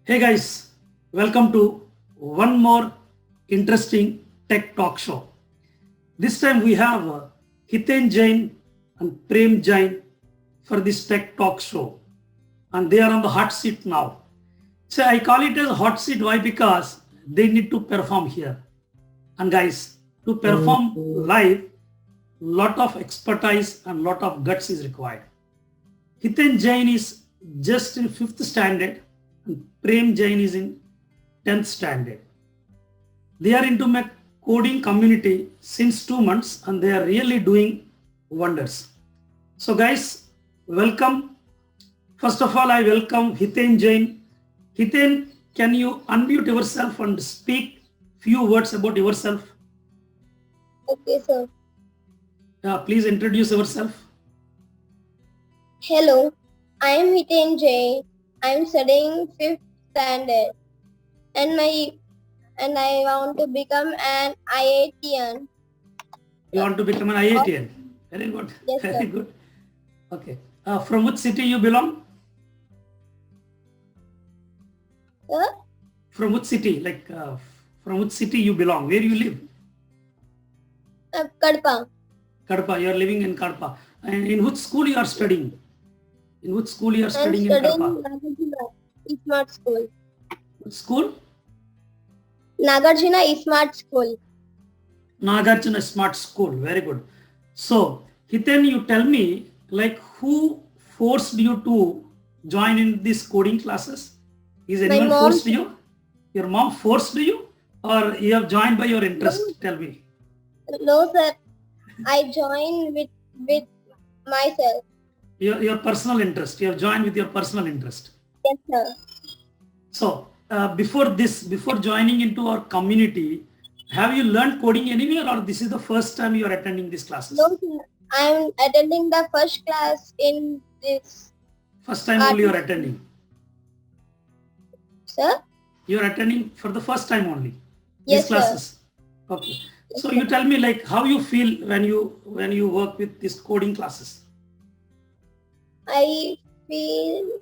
Hey guys, welcome to one more interesting tech talk show. This time we have Hiten Jain and Prem Jain for this tech talk show, and they are on the hot seat now. So I call it as hot seat. Why? Because they need to perform here. And guys, to perform live, lot of expertise and lot of guts is required. Hiten Jain is just in 5th standard and Prem Jain is in 10th standard. They are into my coding community since 2 months and they are really doing wonders. So guys, welcome. First of all, I welcome Hiten Jain. Hiten, can you unmute yourself and speak few words about yourself? Okay, sir. Please introduce yourself. Hello, I am Hiten Jain. I am studying 5th standard, and I want to become an IITian. You want to become an IITian? Very good. Yes, Very sir. good. Okay. From which city you belong? Sir, From which city? From which city you belong? Where you live? Kadpa. Kadapa. You are living in Kadapa. And in which school you are studying? In which school you are I am studying in studying Kadapa? Nagarjuna Smart School. Which school? Nagarjuna Smart School. Nagarjuna Smart School. Very good. So, Hiten, you tell me, like, who forced you to join in these coding classes? Is anyone mom. forced you? Your mom forced you? Or you have joined by your interest? Tell me. No, sir. I joined with myself. Your personal interest. You have joined with your personal interest. Yes, sir. So, before joining into our community, have you learned coding anywhere or this is the first time you are attending these classes? No, sir. I am attending the first class in this. First time only you are attending. Sir? You are attending for the first time only Yes, these classes. Sir. Okay. So you tell me like how you feel when you work with these coding classes. I feel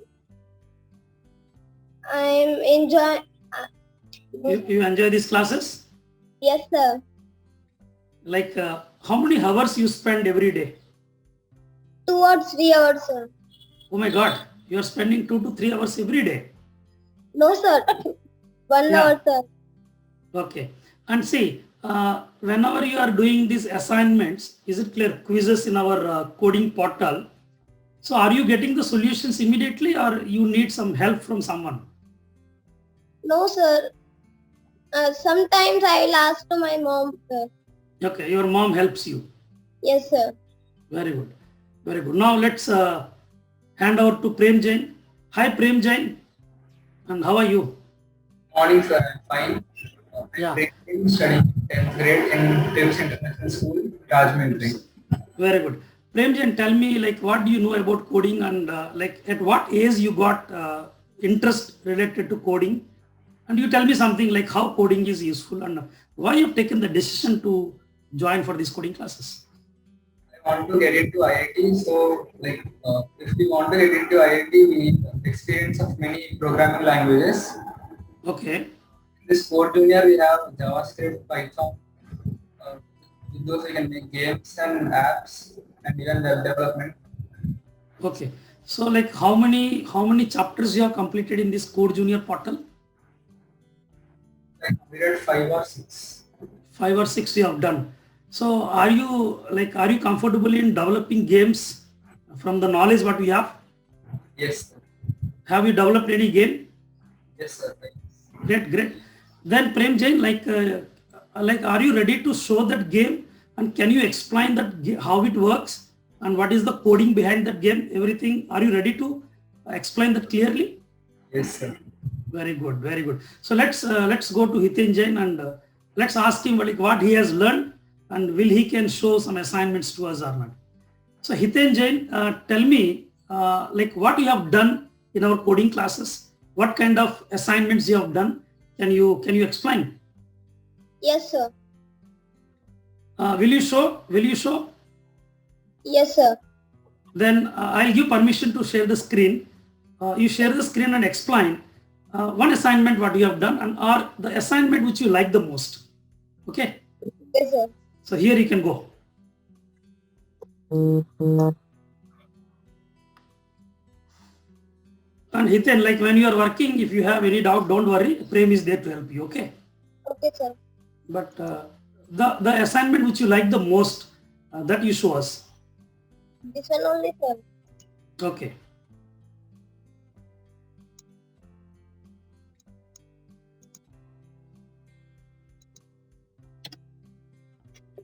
I'm enjoying. You enjoy these classes? Yes, sir. Like how many hours you spend every day? 2 or 3 hours, sir. Oh my God, you are spending 2 to 3 hours every day. No, sir. 1 hour, sir. Okay. And see, whenever you are doing these assignments, is it clear, quizzes in our coding portal? So are you getting the solutions immediately or you need some help from someone? No, sir. Sometimes I will ask to my mom, sir. Okay, your mom helps you. Yes, sir. Very good. Very good. Now let's hand over to Prem Jain. Hi Prem Jain. And how are you? Morning, sir. I'm fine. Yeah. I'm studying 10th grade in Tims International School, Rajahmundry. Very good. Prem Jain, tell me like what do you know about coding and like at what age you got interest related to coding? And you tell me something like how coding is useful and why you've taken the decision to join for these coding classes. I want to get into IIT, so if we want to get into IIT, we need experience of many programming languages. Okay. In this Core Junior, we have JavaScript, Python. With those, we can make games and apps and even web development. Okay. So like how many chapters you have completed in this Core Junior portal? I completed 5 or 6. 5 or 6 you have done. So are you comfortable in developing games from the knowledge what we have? Yes, sir. Have you developed any game? Yes, sir. Great. Then Prem Jain, are you ready to show that game and can you explain that how it works and what is the coding behind that game? Everything. Are you ready to explain that clearly? Yes, sir. Very good. So let's go to Hiten Jain and let's ask him what he has learned and will he can show some assignments to us or not. So Hiten Jain, tell me what you have done in our coding classes. What kind of assignments you have done? Can you explain? Yes, sir. Will you show? Yes, sir. Then I'll give permission to share the screen. You share the screen and explain one assignment what you have done and or the assignment which you like the most. Okay. Yes, sir. So here you can go. And Hiten, like when you are working, if you have any doubt, don't worry. Prem is there to help you. Okay. Okay, sir. But the assignment which you like the most, that you show us. This one only, sir. Okay.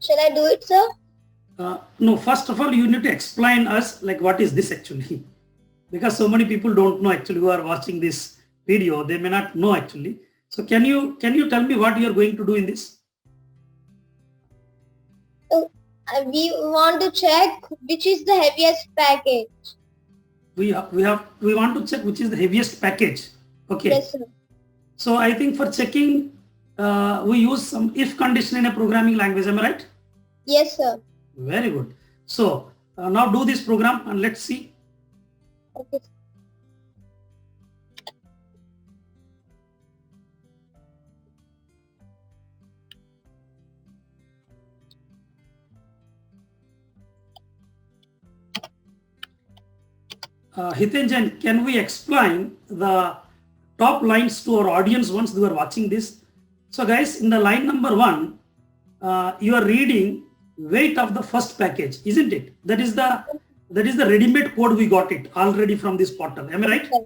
Shall I do it, sir? No, first of all, you need to explain us like what is this actually, because so many people don't know actually who are watching this video. They may not know actually. So can you tell me what you are going to do in this? We want to check which is the heaviest package. We want to check which is the heaviest package. Okay. Yes, sir. So I think for checking, we use some if condition in a programming language. Am I right? Yes, sir. Very good. So now do this program and let's see. Okay. Hitenjan, can we explain the top lines to our audience once they are watching this? So guys, in the line number 1, you are reading weight of the first package, isn't it? That is the ready-made code we got it already from this portal. Am I right? Sir.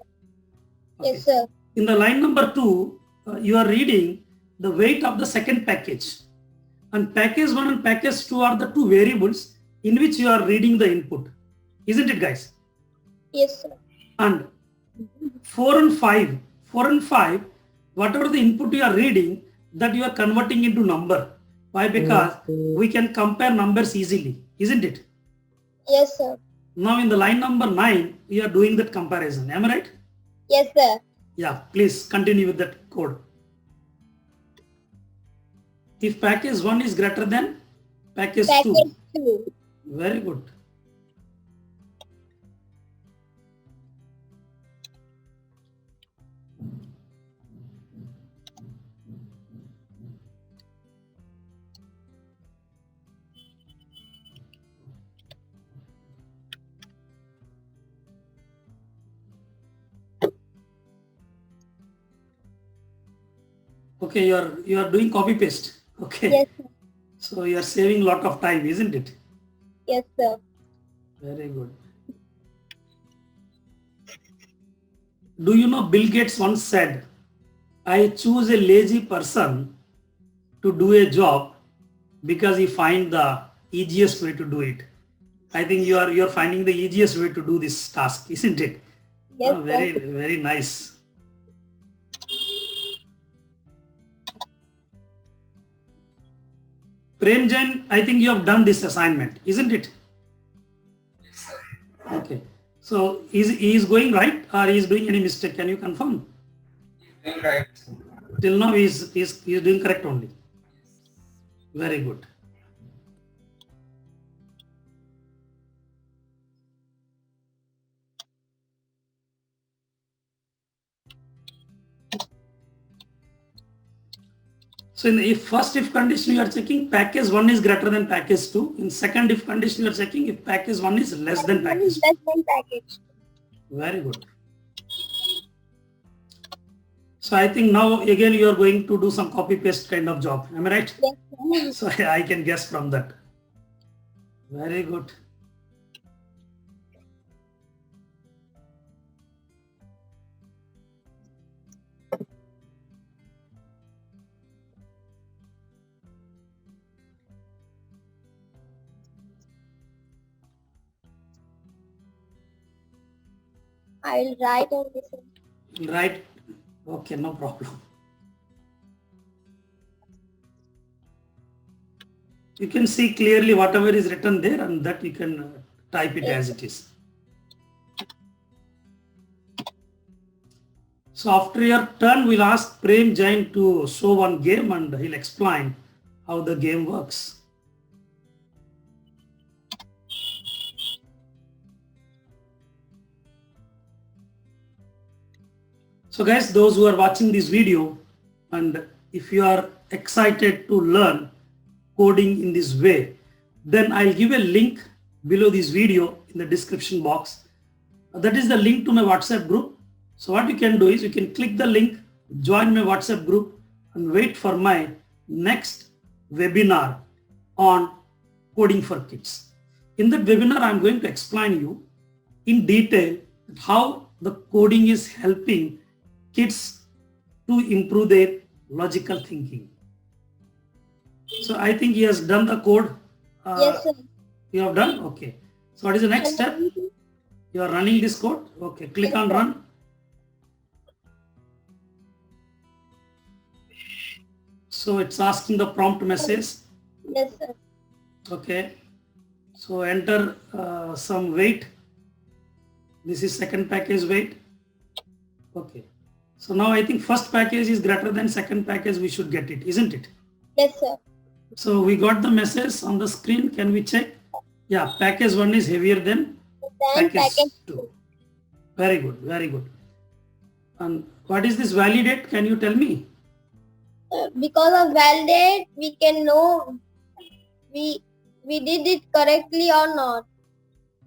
Yes, sir. In the line number 2, you are reading the weight of the second package. And package 1 and package 2 are the two variables in which you are reading the input. Isn't it, guys? Yes, sir. And 4 and 5, whatever the input you are reading, that you are converting into number. Why? Because we can compare numbers easily, isn't it? Yes, sir. Now in the line number 9, we are doing that comparison. Am I right? Yes, sir. Yeah, please continue with that code. If package 1 is greater than package 2. Package 2. Very good. Okay, you are doing copy paste. Okay. Yes, sir. So you are saving a lot of time, isn't it? Yes, sir. Very good. Do you know Bill Gates once said, I choose a lazy person to do a job because he find the easiest way to do it. I think you are finding the easiest way to do this task, isn't it? Yes, Very, sir. very nice. Prem Jain, I think you have done this assignment, isn't it? Yes, sir. Okay. So he is going right or he is doing any mistake? Can you confirm? He's doing right. Till now he is doing correct only. Very good. So in the first if condition you are checking package 1 is greater than package 2. In second if condition you are checking if package 1 is less than package 2. Less than package. Very good. So I think now again you are going to do some copy paste kind of job. Am I right? Yes, sir. So I can guess from that. Very good. I will write on this one. Right. Okay, no problem. You can see clearly whatever is written there and that you can type it as it is. So after your turn, we'll ask Prem Jain to show one game and he'll explain how the game works. So guys, those who are watching this video, and if you are excited to learn coding in this way, then I'll give a link below this video in the description box. That is the link to my WhatsApp group. So what you can do is you can click the link, join my WhatsApp group, and wait for my next webinar on coding for kids. In that webinar, I'm going to explain you in detail how the coding is helping kids to improve their logical thinking. So I think he has done the code. Yes, sir. You have done? Okay. So what is the next step? You are running this code. Okay. Click on run. So it's asking the prompt message. Yes, sir. Okay. So enter some weight. This is second package weight. Okay. So now I think first package is greater than second package. We should get it, isn't it? Yes, sir. So we got the message on the screen. Can we check? Yeah, package 1 is heavier than Then package 2. Very good, very good. And what is this validate? Can you tell me? Because of validate, we can know we did it correctly or not.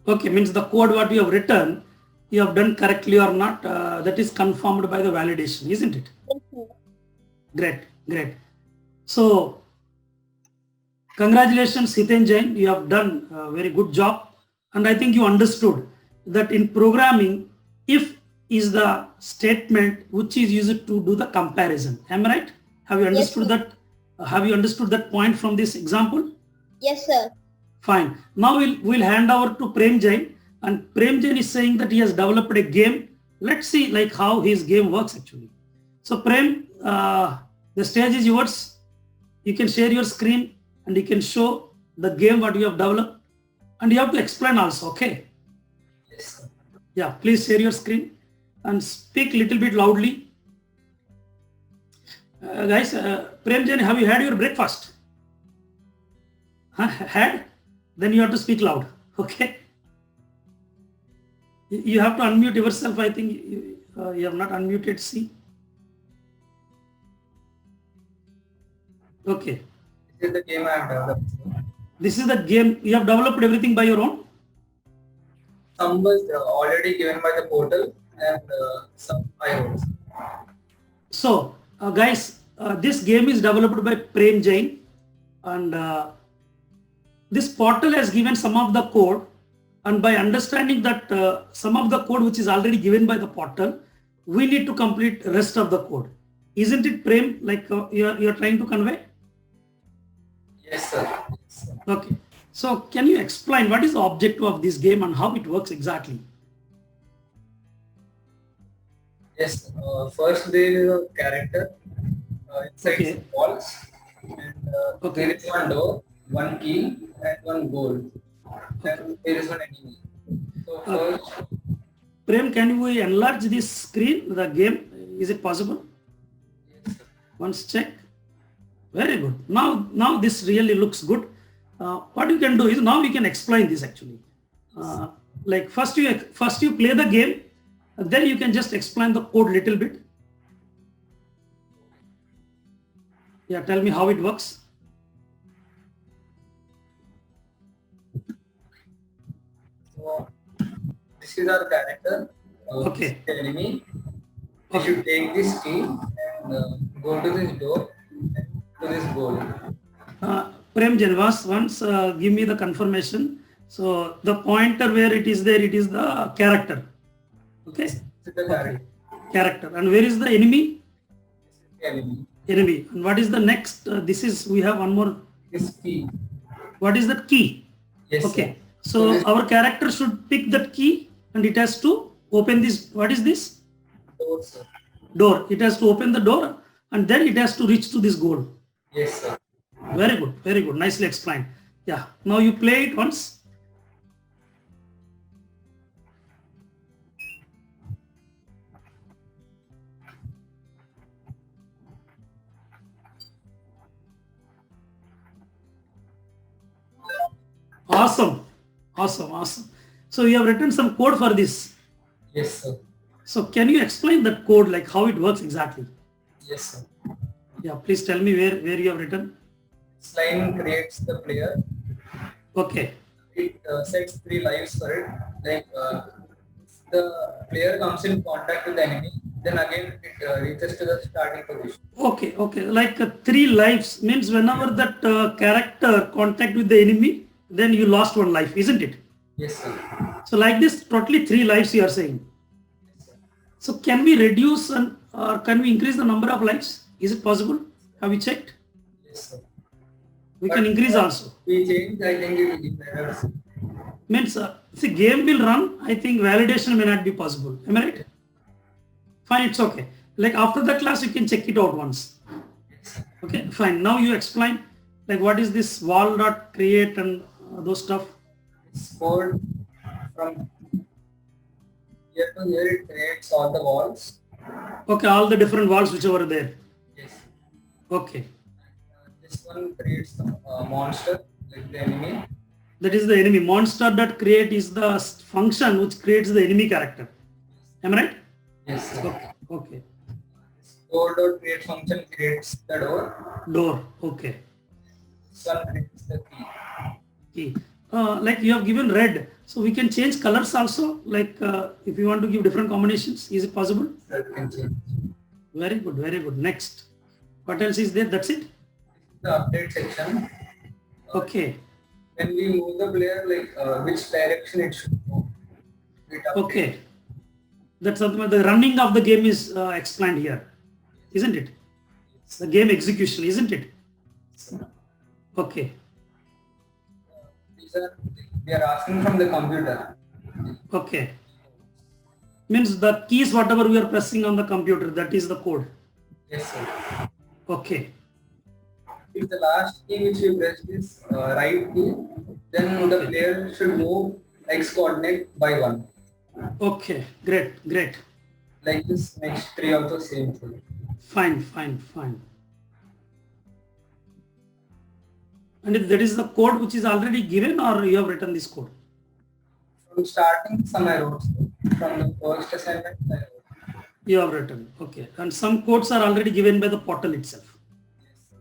Okay, means the code what you have written, you have done correctly or not, that is confirmed by the validation, isn't it? Yes, sir. Great, great. So, congratulations Hiten Jain, you have done a very good job. And I think you understood that in programming, if is the statement which is used to do the comparison. Am I right? Have you understood sir. that? Have you understood that point from this example? Yes, sir. Fine. Now we'll hand over to Prem Jain, and Prem Jain is saying that he has developed a game. Let's see like how his game works actually. So Prem, the stage is yours. You can share your screen and you can show the game what you have developed, and you have to explain also. Okay. Yes, sir. Yeah. Please share your screen and speak little bit loudly. Guys, Prem Jain, have you had your breakfast? Huh? Had? Then you have to speak loud. Okay. You have to unmute yourself. I think you have not unmuted. See. Okay. This is the game I have developed. This is the game. You have developed everything by your own. Some was already given by the portal and some I wrote. So, guys, this game is developed by Prem Jain, and this portal has given some of the code, and by understanding that some of the code which is already given by the portal, we need to complete rest of the code. Isn't it, Prem, like you're trying to convey? Yes, sir. Yes, sir. Okay. So can you explain what is the objective of this game and how it works exactly? Yes. First there is a character inside Okay. some walls, and Okay. there is one door, one key, and one goal. And there is one enemy. So first, Prem, can you enlarge this screen, the game? Is it possible? yes, sir. Once check. Very good. Now this really looks good. What you can do is now we can explain this actually. Like first you play the game, and then you can just explain the code little bit. Yeah, tell me how it works. So this is our character. Okay. The enemy. We should take this key and go to this door and to this goal. Prem Janvas, once give me the confirmation. So the pointer where it is there, it is the character. Okay. This is the character. Character. And where is the enemy? This is the enemy. Enemy. And what is the next? This is, we have one more. This key. What is that key? Yes. Okay. Sir. So our character should pick that key and it has to open this. What is this? Door, sir. Door. It has to open the door and then it has to reach to this goal. Yes, sir. Very good. Very good. Nicely explained. Yeah. Now you play it once. Awesome. Awesome. Awesome. So you have written some code for this. Yes, sir. So can you explain that code, like how it works exactly? Yes, sir. Yeah, please tell me where you have written. This line creates the player. Okay. It sets 3 lives for it. Like if the player comes in contact with the enemy, then again it reaches to the starting position. Okay. Like 3 lives means whenever that character contact with the enemy, then you lost 1 life, isn't it? Yes, sir. So like this, totally 3 lives you are saying. Yes, sir. So can we reduce and can we increase the number of lives? Is it possible? Have we checked? Yes, sir. We can increase also. We change, I think it will be better. Means see, game will run. I think validation may not be possible. Am I right? Fine, it's okay. Like after the class, you can check it out once. Okay, fine. Now you explain like what is this wall dot create and those stuff. It's code from here to here. It creates all the walls. Okay, all the different walls which are there. Yes. Okay, This one creates the monster, like the enemy. that is the enemy. Monster dot create is the function which creates the enemy character. Am I right? Yes, sir. Okay. Door dot create function creates the door. Door. Okay. This one creates the key. Key. Like you have given red, so we can change colors also. Like if you want to give different combinations, is it possible? That can change. Very good. Very good. Next, what else is there? That's it. The update section. Okay. When we move the player, like which direction it should go. It updates. Okay. That's something. The running of the game is explained here, isn't it? The game execution, isn't it? Okay. These are we are asking from the computer. Okay. Means the keys, whatever we are pressing on the computer, that is the code. Yes, sir. Okay. If the last key which we press is right key, then the player should move X coordinate by 1. Okay. Great. Like this next 3 also same thing. Fine. And if that is the code which is already given, or you have written this code? From starting, some I wrote. From the first assignment, I wrote. You have written. Okay. And some codes are already given by the portal itself. Yes, sir.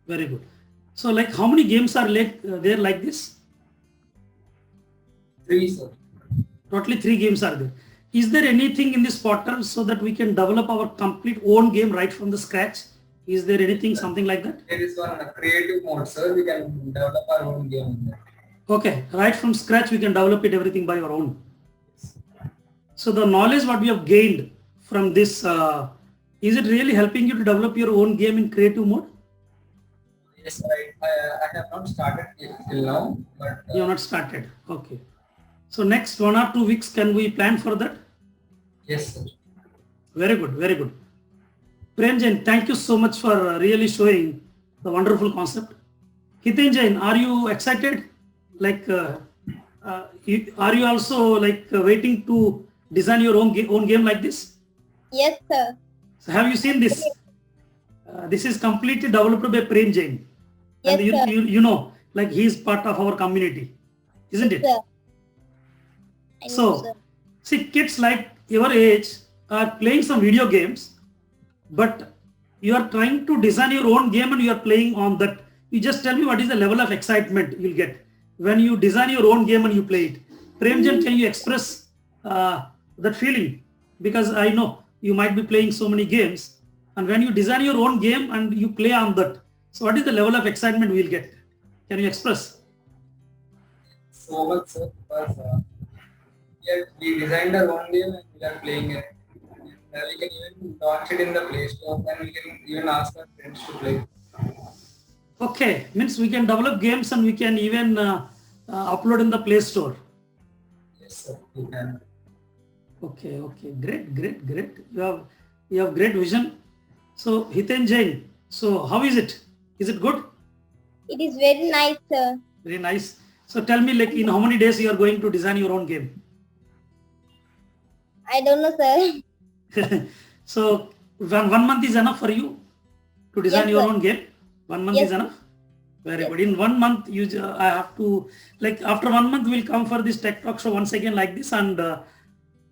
Very good. So like how many games are there like this? 3, sir. Totally 3 games are there. Is there anything in this portal so that we can develop our complete own game right from the scratch? Is there anything, something like that? There is one creative mode, sir. We can develop our own game in that. Okay, right from scratch we can develop it everything by our own. So the knowledge what we have gained from this, is it really helping you to develop your own game in creative mode? Yes, I have not started it till now, but You have not started. Okay. So next 1 or 2 weeks, can we plan for that? yes, sir. Very good. Prem Jain, thank you so much for really showing the wonderful concept. Hiten Jain, are you excited? Like, are you also like waiting to design your own game like this? Yes, sir. So have you seen this? This is completely developed by Prem Jain. And Yes, sir. you know, like he is part of our community, isn't it? Sir. I know, So, sir. see, kids like your age are playing some video games, but you are trying to design your own game and you are playing on that. You just tell me what is the level of excitement you'll get when you design your own game and you play it. Premjan, can you express that feeling? Because I know you might be playing so many games, and when you design your own game and you play on that, so what is the level of excitement we'll get? Can you express? So much, sir, because we designed our own game and we are playing it. And, we can even launch it in the Play Store and we can even ask our friends to play. Okay, means we can develop games and we can even upload in the Play Store. Yes, sir, we can. Okay, great. You have great vision. So Hiten Jain, so how is it? Is it good? It is very nice, sir. Very nice. So tell me, like, in how many days you are going to design your own game? I don't know, sir. So 1 month is enough for you to design Yes, your sir. own game? 1 month Yes. is enough? Very Yes. good. In 1 month, I have to, like, after 1 month, we'll come for this Tech Talk show once again like this, and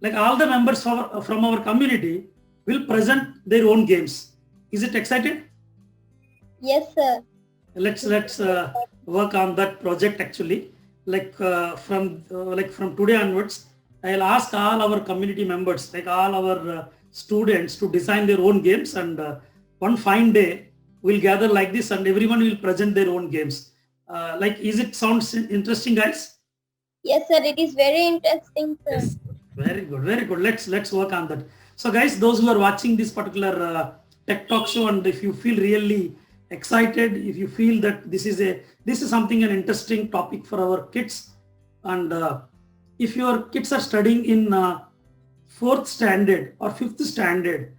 like all the members from our community will present their own games. Is it excited? Yes, sir. Let's work on that project actually. From today onwards, I'll ask all our community members, like all our students, to design their own games, and one fine day we'll gather like this, and everyone will present their own games. Is it sounds interesting, guys? Yes, sir. It is very interesting, sir. Yes. Very good, very good. Let's work on that. So, guys, those who are watching this particular Tech Talk show, and if you feel really excited, if you feel that this is something an interesting topic for our kids, and if your kids are studying in 4th standard or 5th standard,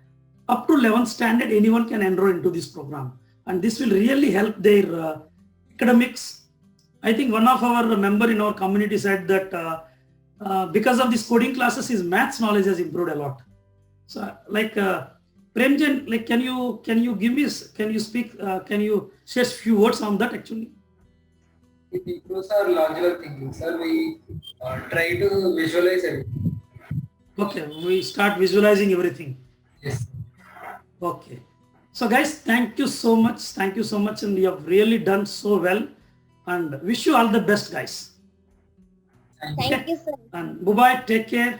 up to 11th standard, anyone can enroll into this program, and this will really help their academics. I think one of our member in our community said that because of these coding classes, his maths knowledge has improved a lot. So, Premjan, can you give me, can you speak, can you share a few words on that actually? It improves our logical thinking, sir. We try to visualize everything. Okay, we start visualizing everything. Yes. Okay. So guys, thank you so much. Thank you so much, and you have really done so well, and wish you all the best, guys. Thank you, sir. And bye-bye, take care.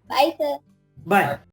Bye, sir. Bye.